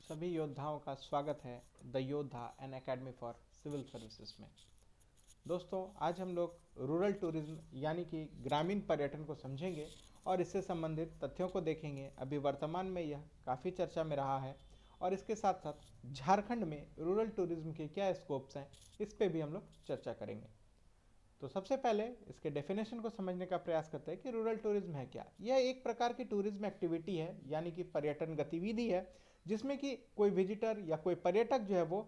सभी योद्धाओं का स्वागत है द योद्धा एन एकेडमी फॉर सिविल सर्विसेज में। दोस्तों, आज हम लोग रूरल टूरिज्म यानी कि ग्रामीण पर्यटन को समझेंगे और इससे संबंधित तथ्यों को देखेंगे। अभी वर्तमान में यह काफ़ी चर्चा में रहा है और इसके साथ साथ झारखंड में रूरल टूरिज्म के क्या स्कोप्स हैं, इस पे भी हम लोग चर्चा करेंगे। तो सबसे पहले इसके डेफिनेशन को समझने का प्रयास करते हैं कि रूरल टूरिज्म है क्या। यह एक प्रकार की टूरिज्म एक्टिविटी है, यानी कि पर्यटन गतिविधि है, जिसमें कि कोई विजिटर या कोई पर्यटक जो है वो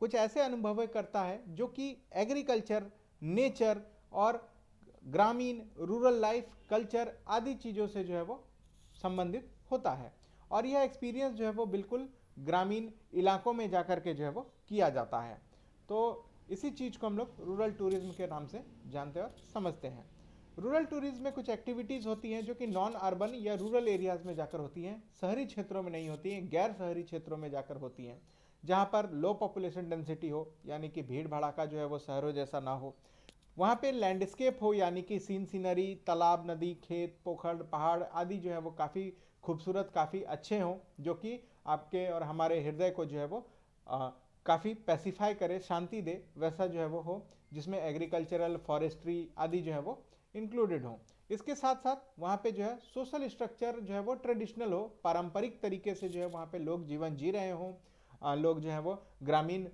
कुछ ऐसे अनुभव करता है जो कि एग्रीकल्चर, नेचर और ग्रामीण रूरल लाइफ, कल्चर आदि चीज़ों से जो है वो संबंधित होता है। और यह एक्सपीरियंस जो है वो बिल्कुल ग्रामीण इलाकों में जाकर के जो है वो किया जाता है। तो इसी चीज़ को हम लोग रूरल टूरिज्म के नाम से जानते हैं और समझते हैं। रूरल टूरिज्म में कुछ एक्टिविटीज़ होती हैं जो कि नॉन अर्बन या रूरल एरियाज़ में जाकर होती हैं, शहरी क्षेत्रों में नहीं होती हैं, गैर शहरी क्षेत्रों में जाकर होती हैं, जहाँ पर लो पॉपुलेशन डेंसिटी हो, यानी कि भीड़ भड़ाका जो है वो शहरों जैसा ना हो। वहाँ पे लैंडस्केप हो, यानी कि सीनरी, तालाब, नदी, खेत, पोखर, पहाड़ आदि जो है वो काफ़ी खूबसूरत, काफ़ी अच्छे हों, जो कि आपके और हमारे हृदय को जो है वो काफ़ी पैसिफाई करे, शांति दे, वैसा जो है वो हो, जिसमें एग्रीकल्चरल, फॉरेस्ट्री आदि जो है वो इंक्लूडेड हो। इसके साथ साथ वहाँ पे जो है सोशल स्ट्रक्चर जो है वो ट्रेडिशनल हो, पारंपरिक तरीके से जो है वहाँ पे लोग जीवन जी रहे हों, लोग जो है वो ग्रामीण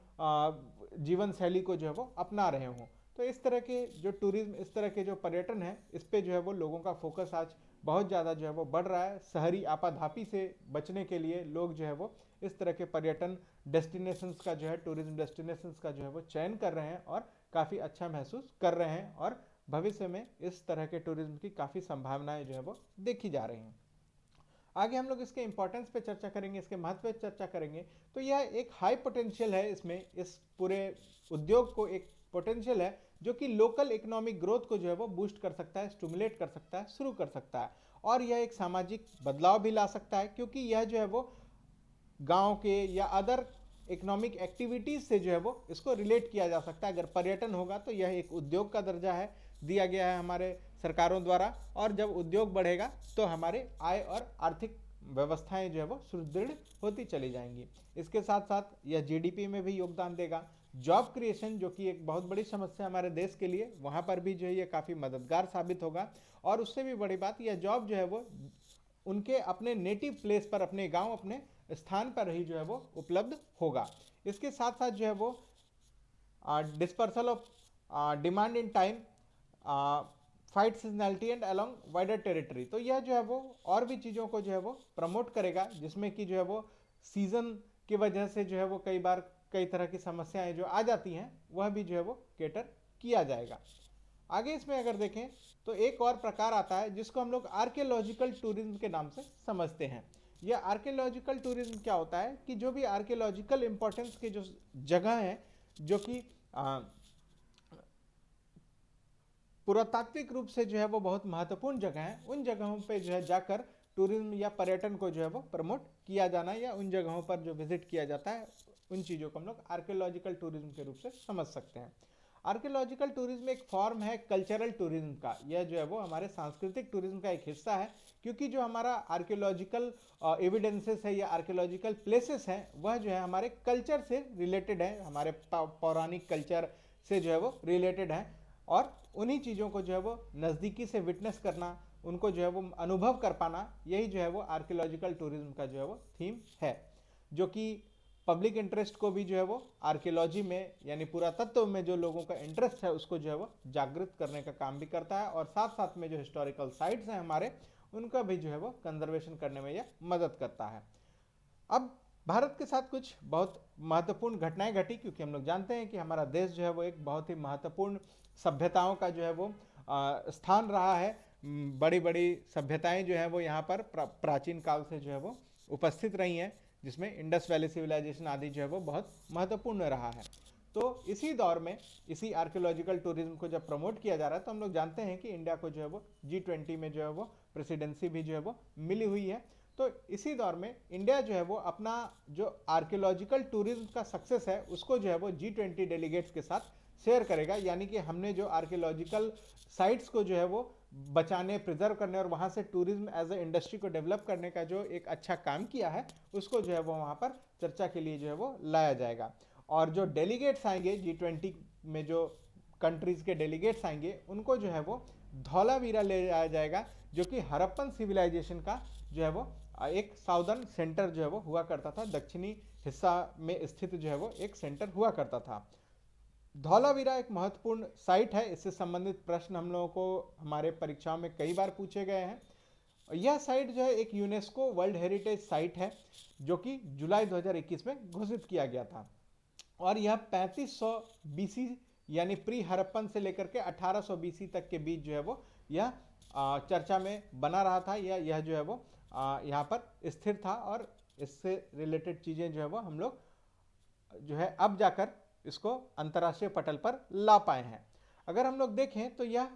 जीवन शैली को जो है वो अपना रहे हों। तो इस तरह के जो टूरिज्म, इस तरह के जो पर्यटन है, इस पे जो है वो लोगों का फोकस आज बहुत ज़्यादा जो है वो बढ़ रहा है। शहरी आपाधापी से बचने के लिए लोग जो है वो इस तरह के पर्यटन डेस्टिनेशंस का जो है, टूरिज्म डेस्टिनेशंस का जो है वो चयन कर रहे हैं और काफ़ी अच्छा महसूस कर रहे हैं। और भविष्य में इस तरह के टूरिज्म की काफ़ी संभावनाएं जो है वो देखी जा रही हैं। आगे हम लोग इसके इंपॉर्टेंस पे चर्चा करेंगे, इसके महत्व पे चर्चा करेंगे। तो यह एक हाई पोटेंशियल है, इसमें इस पूरे उद्योग को एक पोटेंशियल है जो कि लोकल इकोनॉमिक ग्रोथ को जो है वो बूस्ट कर सकता है, स्टिमुलेट कर सकता है, शुरू कर सकता है। और यह एक सामाजिक बदलाव भी ला सकता है, क्योंकि यह जो है वो गांव के या अदर इकोनॉमिक एक्टिविटीज से जो है वो इसको रिलेट किया जा सकता है। अगर पर्यटन होगा तो यह एक उद्योग का दर्जा है, दिया गया है हमारे सरकारों द्वारा, और जब उद्योग बढ़ेगा तो हमारे आय और आर्थिक व्यवस्थाएं जो है वो सुदृढ़ होती चली जाएंगी। इसके साथ साथ यह जीडीपी में भी योगदान देगा। जॉब क्रिएशन, जो कि एक बहुत बड़ी समस्या हमारे देश के लिए, वहाँ पर भी जो है ये काफ़ी मददगार साबित होगा। और उससे भी बड़ी बात, यह जॉब जो है वो उनके अपने नेटिव प्लेस पर, अपने गांव, अपने स्थान पर ही जो है वो उपलब्ध होगा। इसके साथ साथ जो है वो dispersal of demand in time, fight seasonality and along wider territory. तो यह जो है वो और भी चीज़ों को जो है वो प्रमोट करेगा, जिसमें कि जो है वो सीजन की वजह से जो है वो कई बार कई तरह की समस्याएं जो आ जाती हैं, वह भी जो है वो केटर किया जाएगा। आगे इसमें अगर देखें तो एक और प्रकार आता है जिसको हम लोग आर्कियोलॉजिकल टूरिज्म के नाम से समझते हैं। यह आर्कियोलॉजिकल टूरिज्म क्या होता है कि जो भी आर्कियोलॉजिकल इंपॉर्टेंस के जो जगह हैं, जो कि पुरातात्विक रूप से जो है वो बहुत महत्वपूर्ण जगह हैं, उन जगहों पे जो है जाकर टूरिज्म या पर्यटन को जो है वो प्रमोट किया जाना, या उन जगहों पर जो विजिट किया जाता है, उन चीज़ों को हम लोग आर्कियोलॉजिकल टूरिज्म के रूप से समझ सकते हैं। आर्कियोलॉजिकल टूरिज्म एक फॉर्म है कल्चरल टूरिज्म का। यह जो है वो हमारे सांस्कृतिक टूरिज्म का एक हिस्सा है, क्योंकि जो हमारा आर्कियोलॉजिकल एविडेंसेस है या आर्कियोलॉजिकल प्लेसेस हैं, वह जो है हमारे कल्चर से रिलेटेड है, हमारे पौराणिक कल्चर से जो है वो रिलेटेड है। और उन्हीं चीज़ों को जो है वो नज़दीकी से विटनेस करना, उनको जो है वो अनुभव कर पाना, यही जो है वो आर्कियोलॉजिकल टूरिज्म का जो है वो थीम है, जो कि पब्लिक इंटरेस्ट को भी जो है वो आर्कियोलॉजी में यानी पुरातत्व में जो लोगों का इंटरेस्ट है उसको जो है वो जागृत करने का काम भी करता है। और साथ साथ में जो हिस्टोरिकल साइट्स हैं हमारे, उनका भी जो है वो कंजर्वेशन करने में यह मदद करता है। अब भारत के साथ कुछ बहुत महत्वपूर्ण घटनाएं घटी, क्योंकि हम लोग जानते हैं कि हमारा देश जो है वो एक बहुत ही महत्वपूर्ण सभ्यताओं का जो है वो स्थान रहा है। बड़ी बड़ी सभ्यताएं जो है वो यहाँ पर प्राचीन काल से जो है वो उपस्थित रही हैं, जिसमें इंडस वैली सिविलाइजेशन आदि जो है वो बहुत महत्वपूर्ण रहा है। तो इसी दौर में इसी आर्कियोलॉजिकल टूरिज्म को जब प्रमोट किया जा रहा है, तो हम लोग जानते हैं कि इंडिया को जो है वो G20 में जो है वो प्रेसिडेंसी भी जो है वो मिली हुई है। तो इसी दौर में इंडिया जो है वो अपना जो आर्कियोलॉजिकल टूरिज्म का सक्सेस है, उसको जो है वो G20 डेलीगेट्स के साथ शेयर करेगा। यानी कि हमने जो आर्कियोलॉजिकल साइट्स को जो है वो बचाने, प्रिजर्व करने और वहाँ से टूरिज्म एज ए इंडस्ट्री को डेवलप करने का जो एक अच्छा काम किया है उसको जो है वो वहाँ पर चर्चा के लिए जो है वो लाया जाएगा। और जो डेलीगेट्स आएंगे G20 में, जो कंट्रीज के डेलीगेट्स आएंगे, उनको जो है वो धौलावीरा ले जाया जाएगा, जो कि हड़प्पन सिविलाइजेशन का जो है वो एक साउदर्न सेंटर जो है वो हुआ करता था, दक्षिणी हिस्सा में स्थित जो है वो एक सेंटर हुआ करता था। धौलावीरा एक महत्वपूर्ण साइट है, इससे संबंधित प्रश्न हम लोगों को हमारे परीक्षाओं में कई बार पूछे गए हैं। यह साइट जो है एक यूनेस्को वर्ल्ड हेरिटेज साइट है, जो कि जुलाई 2021 में घोषित किया गया था। और यह 3500 BC यानी प्री हड़प्पन से लेकर के 1800 BC तक के बीच जो है वो यह चर्चा में बना रहा था। यह जो है वो यहाँ पर स्थिर था, और इससे रिलेटेड चीज़ें जो है वो हम लोग जो है अब जाकर इसको अंतर्राष्ट्रीय पटल पर ला पाए हैं। अगर हम लोग देखें तो यह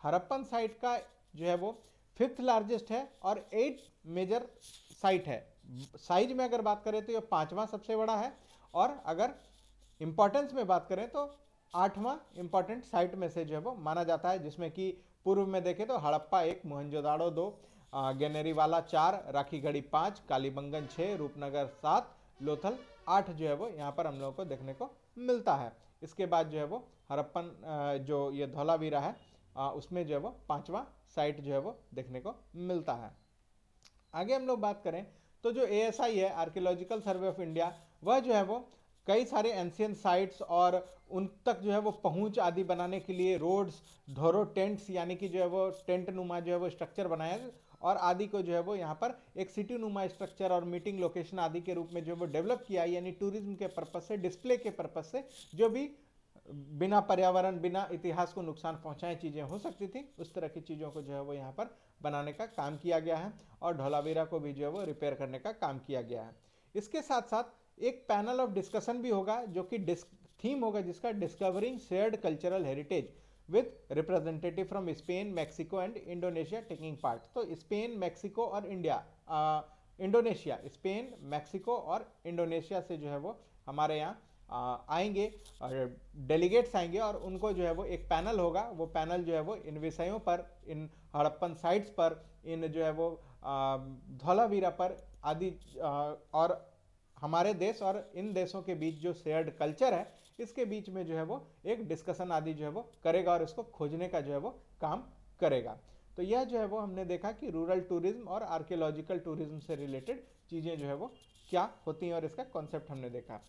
हड़प्पन साइट का जो है वो 5th लार्जेस्ट है और 8 मेजर साइट है। साइज में अगर बात करें तो यह 5वां सबसे बड़ा है, और अगर इंपॉर्टेंस में बात करें तो 8वां इंपॉर्टेंट साइट में से जो है वो माना जाता है, जिसमें कि पूर्व में देखें तो हड़प्पा 1, मोहनजोदाड़ो 2, गेनेरीवाला 4, राखीगढ़ी 5, कालीबंगन 6, रूपनगर 7, लोथल 8 जो है वो यहाँ पर हम लोगों को देखने को मिलता है। इसके बाद जो है वो हड़प्पन जो ये धौलावीरा है उसमें जो है वो 5वां साइट जो है वो देखने को मिलता है। आगे हम लोग बात करें तो जो ASI है, आर्कियोलॉजिकल सर्वे ऑफ इंडिया, वह जो है वो कई सारे एंशियंट साइट्स और उन तक जो है वो पहुंच आदि बनाने के लिए रोड्स, धोरो टेंट्स यानी कि जो है वो टेंट नुमा जो है वो स्ट्रक्चर बनाया, और आदि को जो है वो यहाँ पर एक सिटी नुमा स्ट्रक्चर और मीटिंग लोकेशन आदि के रूप में जो है वो डेवलप किया, यानी टूरिज्म के पर्पज से, डिस्प्ले के पर्पज से, जो भी बिना पर्यावरण, बिना इतिहास को नुकसान पहुंचाए चीज़ें हो सकती थी, उस तरह की चीज़ों को जो है वो यहाँ पर बनाने का काम किया गया है, और धौलावीरा को भी जो है वो रिपेयर करने का काम किया गया है। इसके साथ साथ एक पैनल ऑफ डिस्कशन भी होगा, जो कि थीम होगा जिसका discovering shared cultural heritage with representative from Spain, Mexico and Indonesia taking part. तो स्पेन, मैक्सिको और इंडोनेशिया, स्पेन, मैक्सिको और इंडोनेशिया से जो है वो हमारे यहाँ आएंगे, डेलीगेट्स आएंगे, और उनको जो है वो एक पैनल होगा। वो पैनल जो है वो इन विषयों पर, इन हड़प्पन साइट्स पर, इन जो है वो धौलावीरा पर आदि, और हमारे देश और इन देशों के बीच जो शेयर्ड कल्चर है, इसके बीच में जो है वो एक डिस्कशन आदि जो है वो करेगा, और इसको खोजने का जो है वो काम करेगा। तो यह जो है वो हमने देखा कि रूरल टूरिज्म और आर्कियोलॉजिकल टूरिज्म से रिलेटेड चीज़ें जो है वो क्या होती हैं, और इसका कॉन्सेप्ट हमने देखा।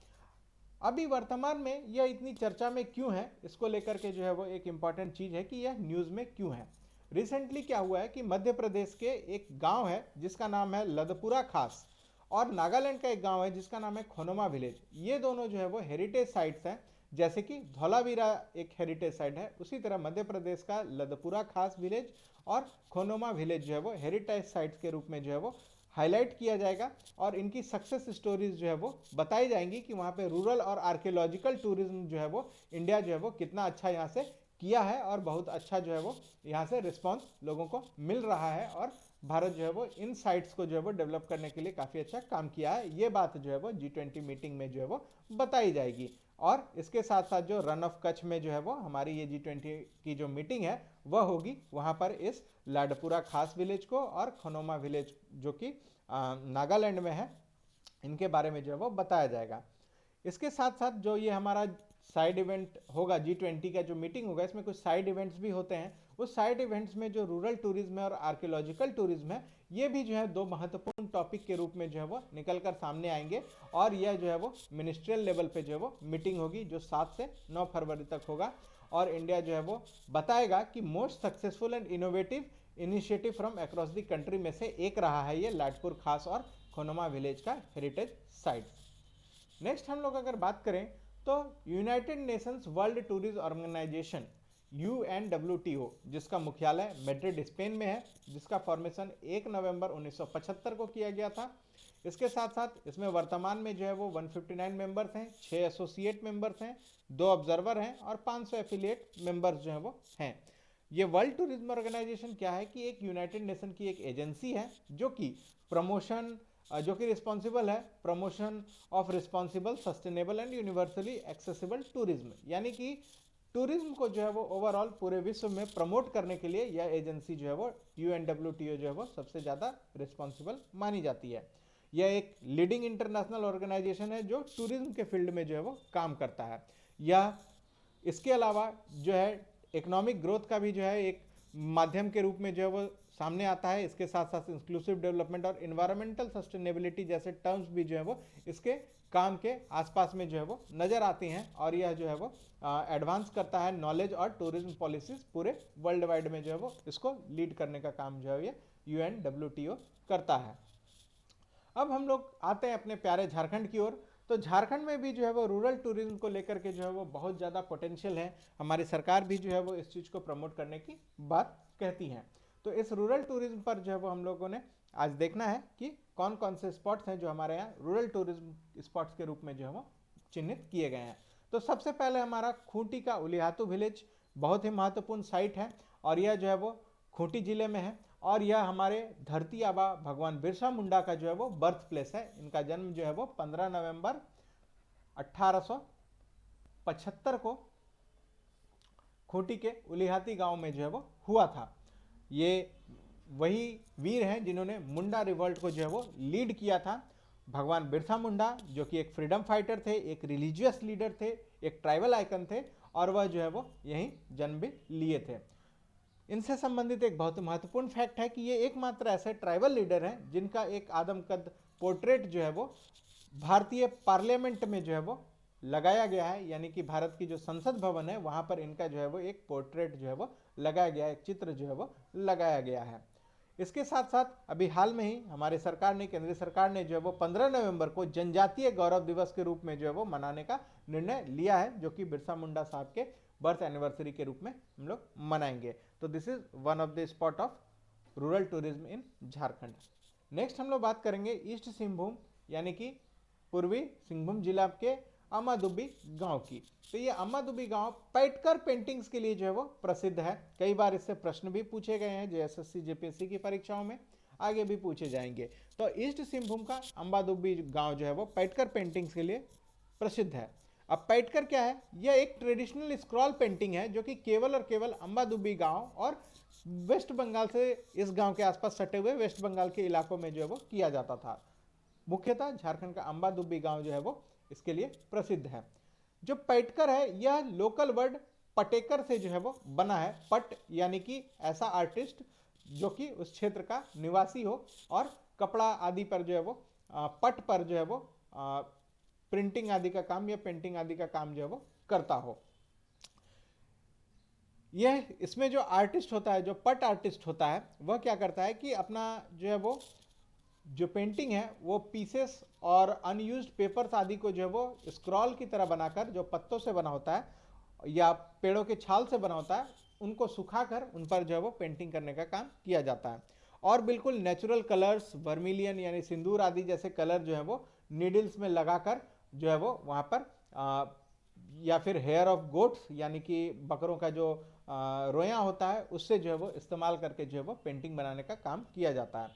अभी वर्तमान में यह इतनी चर्चा में क्यों है, इसको लेकर के जो है वो एक इम्पॉर्टेंट चीज़ है कि यह न्यूज़ में क्यों है। रिसेंटली क्या हुआ है कि मध्य प्रदेश के एक गांव है जिसका नाम है लदपुरा खास, और नागालैंड का एक गांव है जिसका नाम है खोनोमा विलेज। ये दोनों जो है वो हेरिटेज साइट्स हैं। जैसे कि धौलावीरा एक हेरिटेज साइट है, उसी तरह मध्य प्रदेश का लदपुरा खास विलेज और खोनोमा विलेज जो है वो हेरिटेज साइट्स के रूप में जो है वो हाईलाइट किया जाएगा, और इनकी सक्सेस स्टोरीज जो है वो बताई जाएंगी कि वहाँ पे रूरल और आर्कियोलॉजिकल टूरिज्म जो है वो इंडिया जो है वो कितना अच्छा यहाँ से किया है, और बहुत अच्छा जो है वो यहाँ से रिस्पॉन्स लोगों को मिल रहा है, और भारत जो है वो इन साइट्स को जो है वो डेवलप करने के लिए काफ़ी अच्छा काम किया है। ये बात जो है वो G20 मीटिंग में जो है वो बताई जाएगी। और इसके साथ साथ जो रन ऑफ कच्छ में जो है वो हमारी ये G20 की जो मीटिंग है वह होगी, वहाँ पर इस लाडपुरा खास विलेज को और खनोमा विलेज जो कि नागालैंड में है, इनके बारे में जो है वो बताया जाएगा। इसके साथ साथ जो ये हमारा साइड इवेंट होगा, G20 का जो मीटिंग होगा, इसमें कुछ साइड इवेंट्स भी होते हैं। उस साइड इवेंट्स में जो रूरल टूरिज्म है और आर्कियोलॉजिकल टूरिज्म है, ये भी जो है दो महत्वपूर्ण टॉपिक के रूप में जो है वो निकल कर सामने आएंगे, और यह जो है वो मिनिस्ट्रियल लेवल पे जो है वो मीटिंग होगी, जो 7 से 9 फरवरी तक होगा। और इंडिया जो है वो बताएगा कि most successful and innovative initiative from across the country में से एक रहा है ये लाडपुर खास और खोनोमा विलेज का हेरिटेज साइट्स। नेक्स्ट हम लोग अगर बात करें तो United Nations World Tourism Organization UNWTO, जिसका मुख्यालय मैड्रिड स्पेन में है, जिसका फॉर्मेशन 1 नवंबर 1975 को किया गया था। इसके साथ साथ इसमें वर्तमान में जो है वो 159 मेंबर्स हैं, 6 एसोसिएट मेंबर्स हैं, 2 ऑब्जर्वर हैं और 500 एफिलिएट मेंबर्स जो हैं वो हैं। ये वर्ल्ड टूरिज्म ऑर्गेनाइजेशन क्या है कि एक यूनाइटेड नेशन की एक एजेंसी है जो कि रिस्पॉन्सिबल है promotion of responsible, sustainable and universally accessible tourism, यानी कि टूरिज्म को जो है वो ओवरऑल पूरे विश्व में प्रमोट करने के लिए यह एजेंसी जो है वो UNWTO जो है वो सबसे ज़्यादा रिस्पॉन्सिबल मानी जाती है। यह एक लीडिंग इंटरनेशनल ऑर्गेनाइजेशन है जो टूरिज्म के फील्ड में जो है वो काम करता है। यह इसके अलावा जो है इकोनॉमिक ग्रोथ का भी जो है एक माध्यम के रूप में जो है वो सामने आता है। इसके साथ साथ इंक्लूसिव डेवलपमेंट और इन्वायरमेंटल सस्टेनेबिलिटी जैसे टर्म्स भी जो है वो इसके काम के आसपास में जो है वो नज़र आती हैं, और यह जो है वो एडवांस करता है नॉलेज और टूरिज्म पॉलिसीज पूरे वर्ल्ड वाइड में जो है वो इसको लीड करने का काम जो है ये UNWTO करता है। अब हम लोग आते हैं अपने प्यारे झारखंड की ओर। तो झारखंड में भी जो है वो रूरल टूरिज्म को लेकर के जो है वो बहुत ज़्यादा पोटेंशियल है। हमारी सरकार भी जो है वो इस चीज़ को प्रमोट करने की बात कहती है। तो इस रूरल टूरिज्म पर जो है वो हम लोगों ने आज देखना है कि कौन कौन से स्पॉट्स हैं जो हमारे यहाँ रूरल टूरिज्म स्पॉट्स के रूप में जो है वो चिन्हित किए गए हैं। तो सबसे पहले हमारा खूंटी का उलिहातू विलेज बहुत ही महत्वपूर्ण साइट है, और यह जो है वो खूंटी जिले में है, और यह हमारे धरती आबा भगवान बिरसा मुंडा का जो है वो बर्थ प्लेस है। इनका जन्म जो है वो 15 नवंबर 1875 को खूंटी के उलिहाती गांव में जो है वो हुआ था। ये वही वीर हैं जिन्होंने मुंडा रिवॉल्ट को जो है वो लीड किया था। भगवान बिरसा मुंडा जो कि एक फ्रीडम फाइटर थे, एक रिलीजियस लीडर थे, एक ट्राइबल आइकन थे, और वह जो है वो यहीं जन्म भी लिए थे। इनसे संबंधित एक बहुत महत्वपूर्ण फैक्ट है कि ये एकमात्र ऐसे ट्राइबल लीडर हैं जिनका एक आदमकद पोर्ट्रेट जो है वो भारतीय पार्लियामेंट में जो है वो लगाया गया है। यानी कि भारत की जो संसद भवन है वहाँ पर इनका जो है वो एक पोर्ट्रेट जो है वो लगाया गया है, एक चित्र जो है वो लगाया गया है। इसके साथ साथ अभी हाल में ही हमारी सरकार ने, केंद्रीय सरकार ने जो है वो 15 नवंबर को जनजातीय गौरव दिवस के रूप में जो है वो मनाने का निर्णय लिया है, जो कि बिरसा मुंडा साहब के बर्थ एनिवर्सरी के रूप में हम लोग मनाएंगे। तो this is one of the spot of rural tourism in Jharkhand. Next हम लोग बात करेंगे ईस्ट सिंहभूम यानी कि पूर्वी सिंहभूम जिला के अम्मादुब्बी गांव की। तो ये अम्मादुब्बी गांव पैटकर पेंटिंग्स के लिए जो है वो प्रसिद्ध है। कई बार इससे प्रश्न भी पूछे गए हैं JSSC JPSC की परीक्षाओं में, आगे भी पूछे जाएंगे। तो ईस्ट सिंहभूम का अम्बादुब्बी गांव जो है वो पैटकर पेंटिंग्स के लिए प्रसिद्ध है। अब पैटकर क्या है? यह एक ट्रेडिशनल स्क्रॉल पेंटिंग है जो कि केवल और केवल अम्बादुब्बी गांव और वेस्ट बंगाल से, इस गांव के आसपास सटे हुए वेस्ट बंगाल के इलाकों में जो है वो किया जाता था। मुख्यतः झारखंड का अम्बादुब्बी गांव जो है वो इसके लिए प्रसिद्ध है। जो पैटकर है यह लोकल वर्ड पटेकर से जो है वो बना है। पट यानी कि ऐसा आर्टिस्ट जो कि उस क्षेत्र का निवासी हो और कपड़ा आदि पर जो है वो पट पर जो है वो प्रिंटिंग आदि का काम या पेंटिंग आदि का काम जो है वो करता हो। यह इसमें जो आर्टिस्ट होता है, जो पट आर्टिस्ट होता है, वह क्या करता है कि अपना जो है वो जो पेंटिंग है वो पीसेस और अनयूज्ड पेपर्स आदि को जो है वो स्क्रॉल की तरह बनाकर, जो पत्तों से बना होता है या पेड़ों के छाल से बना होता है, उनको सुखाकर उन पर जो है वो पेंटिंग करने का काम किया जाता है। और बिल्कुल नेचुरल कलर्स, वर्मिलियन यानी सिंदूर आदि जैसे कलर जो है वो नीडल्स में लगाकर जो है वो वहाँ पर या फिर हेयर ऑफ गोट्स यानी कि बकरों का जो रोया होता है उससे जो है वो इस्तेमाल करके जो है वो पेंटिंग बनाने का काम किया जाता है।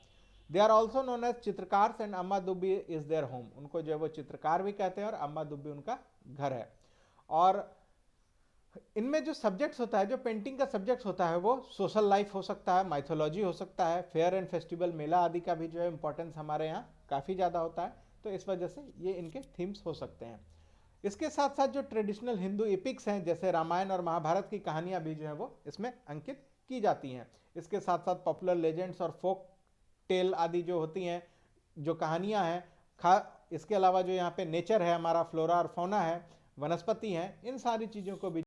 They are also known as चित्रकार and Ammadubbi is their home. उनको जो है वो चित्रकार भी कहते हैं और अम्मादुब्बी उनका घर है। और इनमें जो सब्जेक्ट्स होता है, जो पेंटिंग का सब्जेक्ट्स होता है, वो सोशल लाइफ हो सकता है, माइथोलॉजी हो सकता है, फेयर एंड फेस्टिवल मेला आदि का भी जो है इंपॉर्टेंस हमारे यहाँ काफ़ी ज़्यादा होता है। तो इस वजह से ये इनके थीम्स हो सकते हैं। इसके साथ साथ जो ट्रेडिशनल हिंदू एपिक्स हैं जैसे रामायण और महाभारत की कहानियाँ भी जो है वो इसमें अंकित की जाती हैं। इसके साथ साथ पॉपुलर लेजेंड्स और फोक टेल आदि जो होती हैं, जो कहानियाँ हैं, इसके अलावा जो यहाँ पे नेचर है, हमारा फ्लोरा और फौना है, वनस्पति हैं, इन सारी चीज़ों को भी